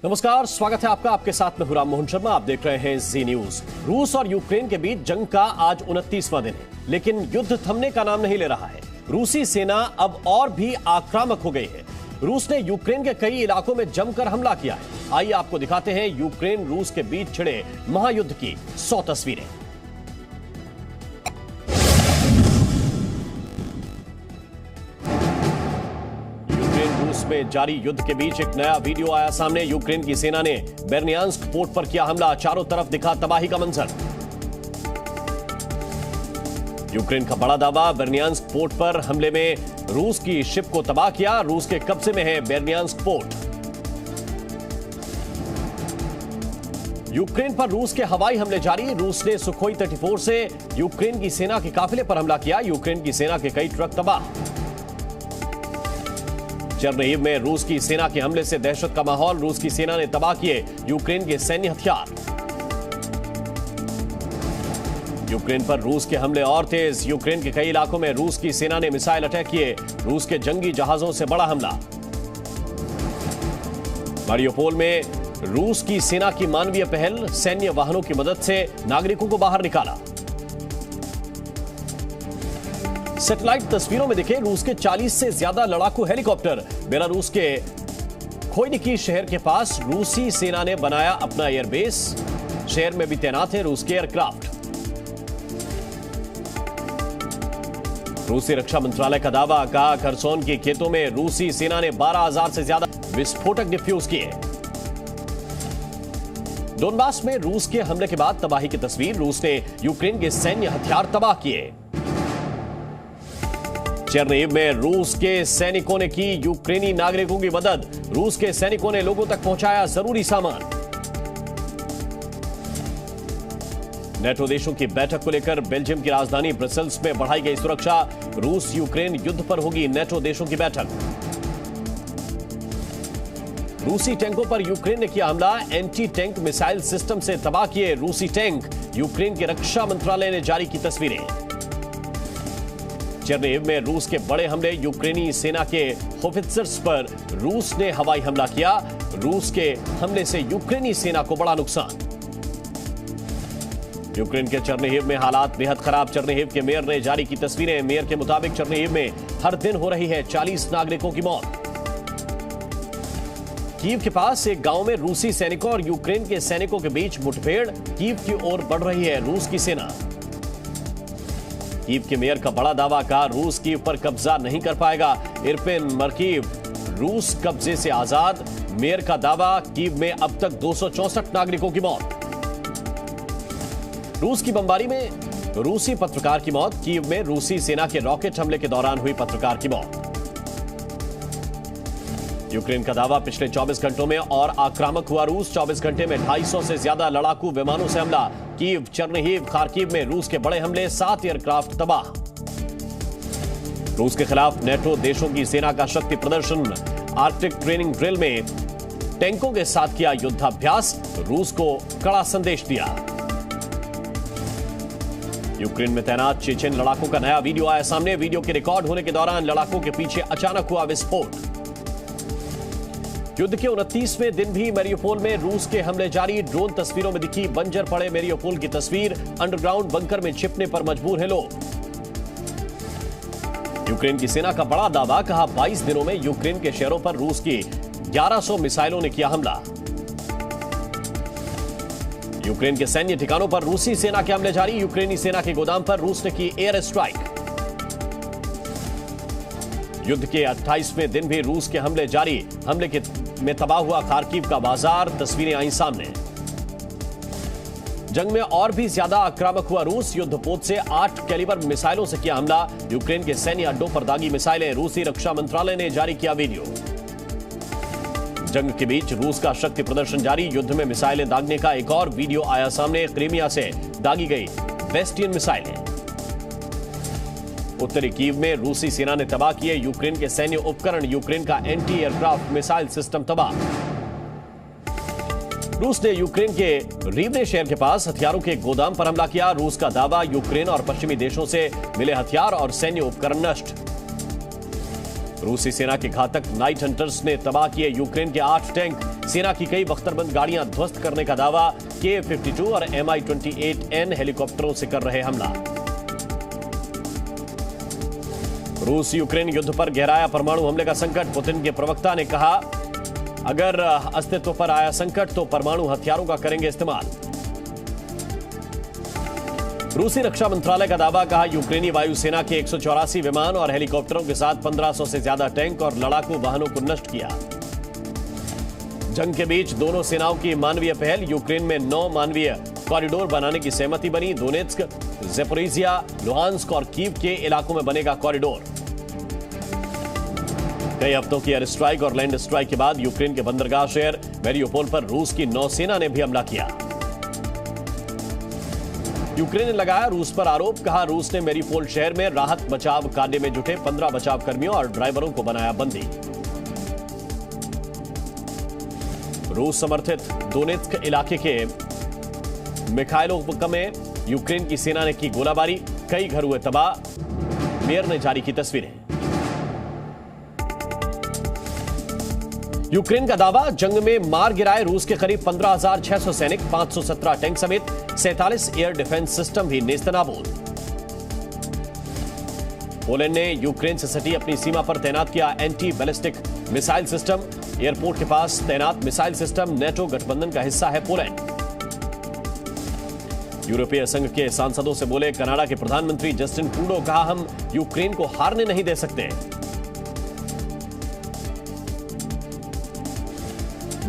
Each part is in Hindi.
नमस्कार, स्वागत है आपका। आपके साथ में हूं राम मोहन शर्मा। आप देख रहे हैं जी न्यूज। रूस और यूक्रेन के बीच जंग का आज 29वां दिन है, लेकिन युद्ध थमने का नाम नहीं ले रहा है। रूसी सेना अब और भी आक्रामक हो गई है। रूस ने यूक्रेन के कई इलाकों में जमकर हमला किया है। आइए आपको दिखाते हैं यूक्रेन रूस के बीच छिड़े महायुद्ध की 100 तस्वीरें। रूस में जारी युद्ध के बीच एक नया वीडियो आया सामने। यूक्रेन की सेना ने बेर्नियांस्क पोर्ट पर किया हमला। चारों तरफ दिखा तबाही का मंजर। यूक्रेन का बड़ा दावा, बेर्नियांस्क पोर्ट पर हमले में रूस की शिप को तबाह किया। रूस के कब्जे में है बेर्नियांस्क पोर्ट। यूक्रेन पर रूस के हवाई हमले जारी। रूस ने सुखोई 34 से यूक्रेन की सेना के काफिले पर हमला किया। यूक्रेन की सेना के कई ट्रक तबाह। चेरनिहिव में रूस की सेना के हमले से दहशत का माहौल। रूस की सेना ने तबाह किए यूक्रेन के सैन्य हथियार। यूक्रेन पर रूस के हमले और तेज। यूक्रेन के कई इलाकों में रूस की सेना ने मिसाइल अटैक किए। रूस के जंगी जहाजों से बड़ा हमला। मारियोपोल में रूस की सेना की मानवीय पहल। सैन्य वाहनों की मदद से नागरिकों को बाहर निकाला। सैटेलाइट तस्वीरों में दिखे रूस के 40 से ज्यादा लड़ाकू हेलीकॉप्टर। बेलारूस के खोइनिकी शहर के पास रूसी सेना ने बनाया अपना एयरबेस। शहर में भी तैनात है रूस के एयरक्राफ्ट। रूसी रक्षा मंत्रालय का दावा, कहा खरसोन के खेतों में रूसी सेना ने 12,000 से ज्यादा विस्फोटक डिफ्यूज किए। डोनबास में रूस के हमले के बाद तबाही की तस्वीर। रूस ने यूक्रेन के सैन्य हथियार तबाह किए। चेरनिहिव में रूस के सैनिकों ने की यूक्रेनी नागरिकों की मदद। रूस के सैनिकों ने लोगों तक पहुंचाया जरूरी सामान। नेटो देशों की बैठक को लेकर बेल्जियम की राजधानी ब्रसेल्स में बढ़ाई गई सुरक्षा। रूस यूक्रेन युद्ध पर होगी नेटो देशों की बैठक। रूसी टैंकों पर यूक्रेन ने किया हमला। एंटी टैंक मिसाइल सिस्टम से तबाह किए रूसी टैंक। यूक्रेन के रक्षा मंत्रालय ने जारी की तस्वीरें। चेरनिहिव में रूस के बड़े हमले। यूक्रेनी सेना के होवित्जर्स पर रूस ने हवाई हमला किया। रूस के हमले से यूक्रेनी सेना को बड़ा नुकसान। यूक्रेन के चेरनिहिव में हालात बेहद खराब। चेरनिहिव के मेयर ने जारी की तस्वीरें। मेयर के मुताबिक चेरनिहिव में हर दिन हो रही है 40 नागरिकों की मौत। कीव के पास एक गांव में रूसी सैनिकों और यूक्रेन के सैनिकों के बीच मुठभेड़। कीव की ओर बढ़ रही है रूस की सेना। कीव के मेयर का बड़ा दावा, कहा रूस कीव पर कब्जा नहीं कर पाएगा। इरपिन मरकीव रूस कब्जे से आजाद। मेयर का दावा, कीव में अब तक 264 नागरिकों की मौत। रूस की बमबारी में रूसी पत्रकार की मौत। कीव में रूसी सेना के रॉकेट हमले के दौरान हुई पत्रकार की मौत। यूक्रेन का दावा, पिछले 24 घंटों में और आक्रामक हुआ रूस। 24 घंटे में 250 से ज्यादा लड़ाकू विमानों से हमला। कीव, चेरनिहिव, खार्किव में रूस के बड़े हमले। 7 एयरक्राफ्ट तबाह। रूस के खिलाफ नेटो देशों की सेना का शक्ति प्रदर्शन। आर्कटिक ट्रेनिंग ड्रिल में टैंकों के साथ किया युद्धाभ्यास। रूस को कड़ा संदेश दिया। यूक्रेन में तैनात चेचेन लड़ाकों का नया वीडियो आया सामने। वीडियो के रिकॉर्ड होने के दौरान लड़ाकों के पीछे अचानक हुआ विस्फोट। युद्ध के 29वें दिन भी मारियोपोल में रूस के हमले जारी। ड्रोन तस्वीरों में दिखी बंजर पड़े मारियोपोल की तस्वीर। अंडरग्राउंड बंकर में छिपने पर मजबूर हैं लोग। यूक्रेन की सेना का बड़ा दावा, कहा 22 दिनों में यूक्रेन के शहरों पर रूस की 1100 मिसाइलों ने किया हमला। यूक्रेन के सैन्य ठिकानों पर रूसी सेना के हमले जारी। यूक्रेनी सेना के गोदाम पर रूस ने की एयर स्ट्राइक। युद्ध के 28वें दिन भी रूस के हमले जारी। हमले में तबाह हुआ खार्किव का बाजार। तस्वीरें आई सामने। जंग में और भी ज्यादा आक्रामक हुआ रूस। युद्धपोत से 8 कैलिबर मिसाइलों से किया हमला। यूक्रेन के सैन्य अड्डों पर दागी मिसाइलें। रूसी रक्षा मंत्रालय ने जारी किया वीडियो। जंग के बीच रूस का शक्ति प्रदर्शन जारी। युद्ध में मिसाइलें दागने का एक और वीडियो आया सामने। क्रीमिया से दागी गई बेस्टियन मिसाइलें। उत्तरी कीव में रूसी सेना ने तबाह किए यूक्रेन के सैन्य उपकरण। यूक्रेन का एंटी एयरक्राफ्ट मिसाइल सिस्टम तबाह। रूस ने यूक्रेन के रीवने शहर के पास हथियारों के गोदाम पर हमला किया। रूस का दावा, यूक्रेन और पश्चिमी देशों से मिले हथियार और सैन्य उपकरण नष्ट। रूसी सेना के घातक नाइट हंटर्स ने तबाह किए यूक्रेन के 8 टैंक। सेना की कई बख्तरबंद गाड़ियां ध्वस्त करने का दावा। K-52 और Mi-28N हेलीकॉप्टरों से कर रहे हमला। रूस यूक्रेन युद्ध पर गहराया परमाणु हमले का संकट। पुतिन के प्रवक्ता ने कहा, अगर अस्तित्व पर आया संकट तो परमाणु हथियारों का करेंगे इस्तेमाल। रूसी रक्षा मंत्रालय का दावा, कहा यूक्रेनी वायुसेना के 184 विमान और हेलीकॉप्टरों के साथ 1500 से ज्यादा टैंक और लड़ाकू वाहनों को नष्ट किया। जंग के बीच दोनों सेनाओं की मानवीय पहल। यूक्रेन में 9 मानवीय कॉरिडोर बनाने की सहमति बनी। दोनेत्स्क, ज़ेपोरिजिया, लुहांस्क और कीव के इलाकों में बनेगा कॉरिडोर। कई हफ्तों की एयर स्ट्राइक और लैंड स्ट्राइक के बाद यूक्रेन के बंदरगाह शहर मैरियोपोल पर रूस की नौसेना ने भी हमला किया। यूक्रेन ने लगाया रूस पर आरोप, कहा रूस ने मैरियोपोल शहर में राहत बचाव कार्य में जुटे 15 बचाव कर्मियों और ड्राइवरों को बनाया बंदी। रूस समर्थित दोनेत्स्क इलाके के मिखाइलोव्का में यूक्रेन की सेना ने की गोलाबारी, कई घर हुए तबाह। मेयर ने जारी की तस्वीरें। यूक्रेन का दावा, जंग में मार गिराए रूस के करीब 15,600 सैनिक, 517 टैंक समेत 47 एयर डिफेंस सिस्टम भी नेस्तनाबूद। पोलैंड ने यूक्रेन से सटी अपनी सीमा पर तैनात किया anti ballistic missile system. Airport के पास तैनात मिसाइल सिस्टम नेटो गठबंधन का हिस्सा है पोलैंड। यूरोपीय संघ के सांसदों से बोले कनाडा के प्रधानमंत्री जस्टिन ट्रूडो, कहा हम यूक्रेन को हारने नहीं दे सकते।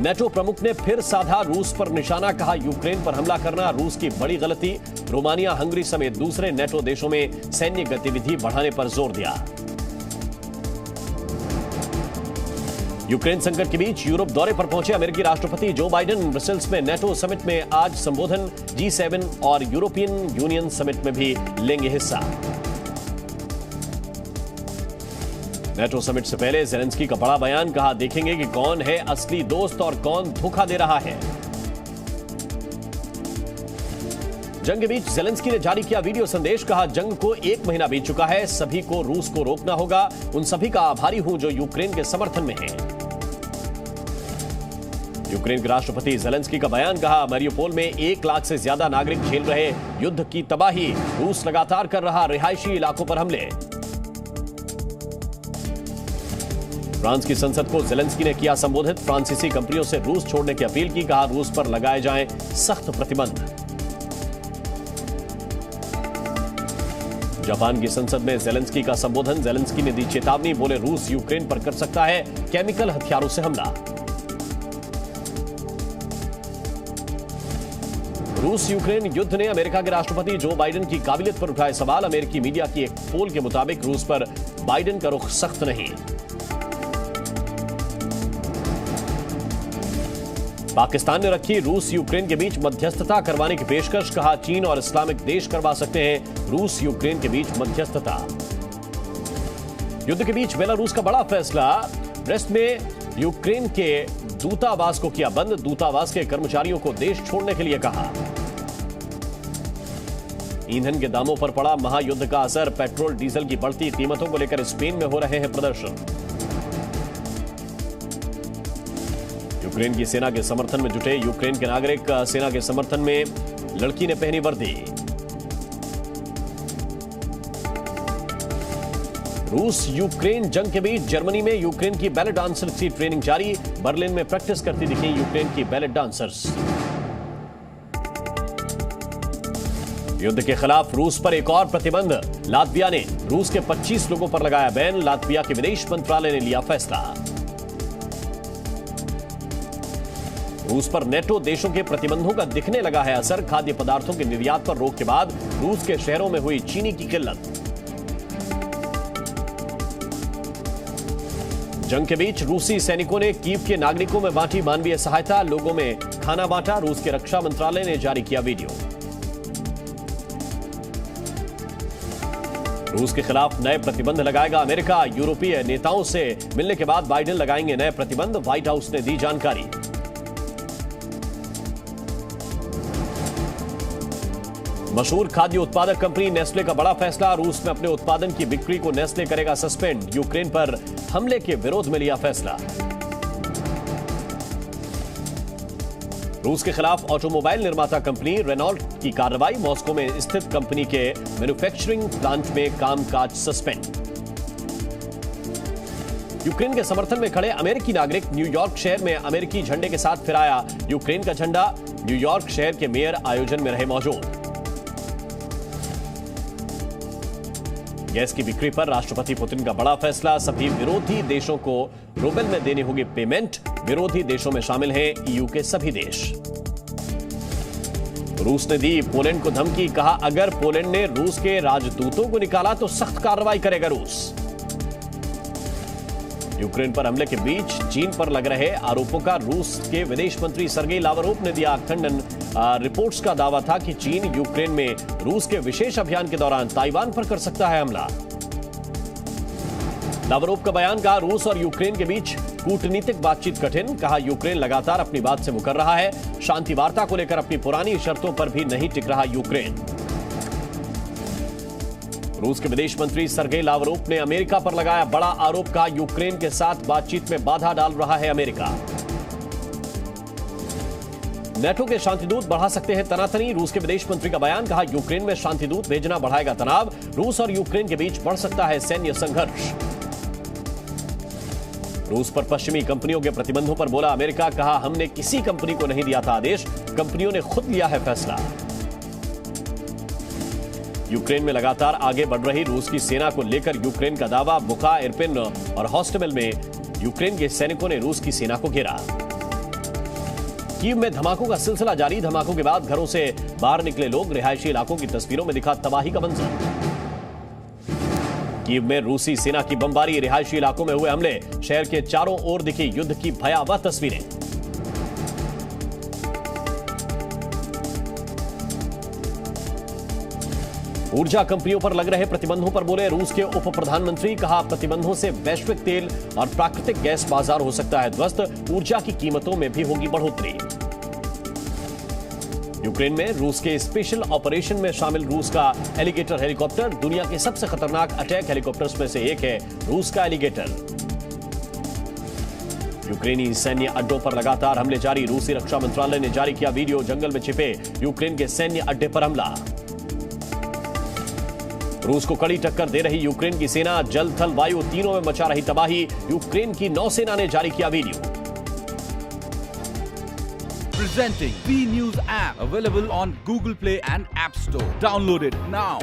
नेटो प्रमुख ने फिर साधा रूस पर निशाना, कहा यूक्रेन पर हमला करना रूस की बड़ी गलती। रोमानिया, हंगरी समेत दूसरे नेटो देशों में सैन्य गतिविधि बढ़ाने पर जोर दिया। यूक्रेन संकट के बीच यूरोप दौरे पर पहुंचे अमेरिकी राष्ट्रपति जो बाइडेन। ब्रसेल्स में नेटो समिट में आज संबोधन। G7 और यूरोपियन यूनियन समिट में भी लेंगे हिस्सा। नेटो समिट से पहले ज़ेलेंस्की का बड़ा बयान, कहा देखेंगे कि कौन है असली दोस्त और कौन धोखा दे रहा है। जंग के बीच ज़ेलेंस्की ने जारी किया वीडियो संदेश, कहा जंग को 1 महीना बीत चुका है, सभी को रूस को रोकना होगा। उन सभी का आभारी हूं जो यूक्रेन के समर्थन में हैं। यूक्रेन के राष्ट्रपति ज़ेलेंस्की का बयान, कहा मैरियोपोल में 1 लाख से ज्यादा नागरिक झेल रहे युद्ध की तबाही। रूस लगातार कर रहा रिहायशी इलाकों पर हमले। फ्रांस की संसद को ज़ेलेंस्की ने किया संबोधित। फ्रांसीसी कंपनियों से रूस छोड़ने की अपील की, कहा रूस पर लगाए जाएं सख्त प्रतिबंध। जापान की संसद में ज़ेलेंस्की का संबोधन। ज़ेलेंस्की ने दी चेतावनी, बोले रूस यूक्रेन पर कर सकता है केमिकल हथियारों से हमला। रूस यूक्रेन युद्ध ने अमेरिका के राष्ट्रपति जो बाइडेन की काबिलियत पर उठाए सवाल। अमेरिकी मीडिया की एक पोल के मुताबिक रूस पर बाइडेन का रुख सख्त नहीं। पाकिस्तान ने रखी रूस यूक्रेन के बीच मध्यस्थता करवाने की पेशकश, कहा चीन और इस्लामिक देश करवा सकते हैं रूस यूक्रेन के बीच मध्यस्थता। युद्ध के बीच बेलारूस का बड़ा फैसला। ब्रेस्ट में यूक्रेन के दूतावास को किया बंद। दूतावास के कर्मचारियों को देश छोड़ने के लिए कहा। ईंधन के दामों पर पड़ा महायुद्ध का असर। पेट्रोल डीजल की बढ़ती कीमतों को लेकर स्पेन में हो रहे हैं प्रदर्शन। यूक्रेन की सेना के समर्थन में जुटे यूक्रेन के नागरिक। सेना के समर्थन में लड़की ने पहनी वर्दी। रूस यूक्रेन जंग के बीच जर्मनी में यूक्रेन की बैले डांसर्स की ट्रेनिंग जारी। बर्लिन में प्रैक्टिस करती दिखी यूक्रेन की बैले डांसर्स। युद्ध के खिलाफ रूस पर एक और प्रतिबंध। लातविया ने रूस के 25 लोगों पर लगाया बैन। लातविया के विदेश मंत्रालय ने लिया फैसला। रूस पर नेटो देशों के प्रतिबंधों का दिखने लगा है असर। खाद्य पदार्थों के निर्यात पर रोक के बाद रूस के शहरों में हुई चीनी की किल्लत। जंग के बीच रूसी सैनिकों ने कीव के नागरिकों में बांटी मानवीय सहायता। लोगों में खाना बांटा। रूस के रक्षा मंत्रालय ने जारी किया वीडियो। रूस के खिलाफ नए प्रतिबंध लगाएगा अमेरिका। यूरोपीय नेताओं से मिलने के बाद बाइडेन लगाएंगे नए प्रतिबंध। व्हाइट हाउस ने दी जानकारी। मशहूर खाद्य उत्पादक कंपनी नेस्ले का बड़ा फैसला। रूस में अपने उत्पादन की बिक्री को नेस्ले करेगा सस्पेंड। यूक्रेन पर हमले के विरोध में लिया फैसला। रूस के खिलाफ ऑटोमोबाइल निर्माता कंपनी रेनॉल्ट की कार्रवाई, मॉस्को में स्थित कंपनी के मैन्युफैक्चरिंग प्लांट में कामकाज सस्पेंड। यूक्रेन के समर्थन में खड़े अमेरिकी नागरिक, न्यूयॉर्क शहर में अमेरिकी झंडे के साथ फहराया यूक्रेन का झंडा। न्यूयॉर्क शहर के मेयर आयोजन में रहे मौजूद। गैस की बिक्री पर राष्ट्रपति पुतिन का बड़ा फैसला, सभी विरोधी देशों को रूबल में देनी होगी पेमेंट। विरोधी देशों में शामिल हैं ईयू के सभी देश। रूस ने दी पोलैंड को धमकी, कहा अगर पोलैंड ने रूस के राजदूतों को निकाला तो सख्त कार्रवाई करेगा रूस। यूक्रेन पर हमले के बीच चीन पर लग रहे आरोपों का रूस के विदेश मंत्री सर्गेई लावरोव ने दिया खंडन। रिपोर्ट्स का दावा था कि चीन यूक्रेन में रूस के विशेष अभियान के दौरान ताइवान पर कर सकता है हमला। लावरोव का बयान, कहा रूस और यूक्रेन के बीच कूटनीतिक बातचीत कठिन, कहा यूक्रेन लगातार अपनी बात से मुकर रहा है। शांति वार्ता को लेकर अपनी पुरानी शर्तों पर भी नहीं टिक रहा यूक्रेन। रूस के विदेश मंत्री सर्गेई लावरोव ने अमेरिका पर लगाया बड़ा आरोप, कहा यूक्रेन के साथ बातचीत में बाधा डाल रहा है अमेरिका। नेटो के शांतिदूत बढ़ा सकते हैं तनातनी, रूस के विदेश मंत्री का बयान, कहा यूक्रेन में शांतिदूत भेजना बढ़ाएगा तनाव। रूस और यूक्रेन के बीच बढ़ सकता है सैन्य संघर्ष। रूस पर पश्चिमी कंपनियों के प्रतिबंधों पर बोला अमेरिका, कहा हमने किसी कंपनी को नहीं दिया था आदेश, कंपनियों ने खुद लिया है फैसला। यूक्रेन में लगातार आगे बढ़ रही रूस की सेना को लेकर यूक्रेन का दावा, बुखा, इरपिन और हॉस्टमेल में यूक्रेन के सैनिकों ने रूस की सेना को घेरा। कीव में धमाकों का सिलसिला जारी, धमाकों के बाद घरों से बाहर निकले लोग, रिहायशी इलाकों की तस्वीरों में दिखा तबाही का मंजर। कीव में रूसी सेना की बमबारी, रिहायशी इलाकों में हुए हमले, शहर के चारों ओर दिखी युद्ध की भयावह तस्वीरें। ऊर्जा कंपनियों पर लग रहे प्रतिबंधों पर बोले रूस के उप प्रधानमंत्री, कहा प्रतिबंधों से वैश्विक तेल और प्राकृतिक गैस बाजार हो सकता है ध्वस्त, ऊर्जा की कीमतों में भी होगी बढ़ोतरी। यूक्रेन में रूस के स्पेशल ऑपरेशन में शामिल रूस का एलिगेटर हेलीकॉप्टर, दुनिया के सबसे खतरनाक अटैक हेलीकॉप्टर्स में से एक है रूस का एलिगेटर। यूक्रेनी सैन्य अड्डों पर लगातार हमले जारी, रूसी रक्षा मंत्रालय ने जारी किया वीडियो, जंगल में छिपे यूक्रेन के सैन्य अड्डे पर हमला। रूस को कड़ी टक्कर दे रही यूक्रेन की सेना, जल थल वायु तीनों में मचा रही तबाही, यूक्रेन की नौसेना ने जारी किया video. Presenting B News app, available on Google Play and App Store. Download it now.